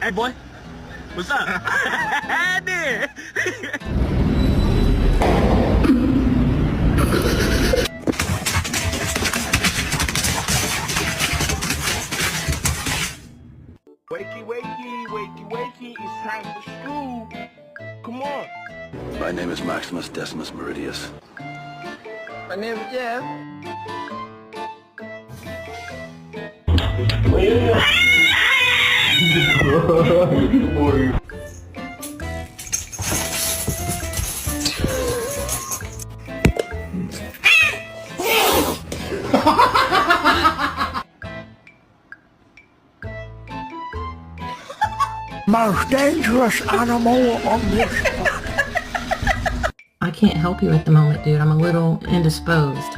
Hey, boy. What's up? There. Wakey, wakey, wakey, wakey, it's time for school. Come on. My name is Maximus Decimus Meridius. My name is Jeff. Most dangerous animal on this planet. I can't help you at the moment, dude. I'm a little indisposed.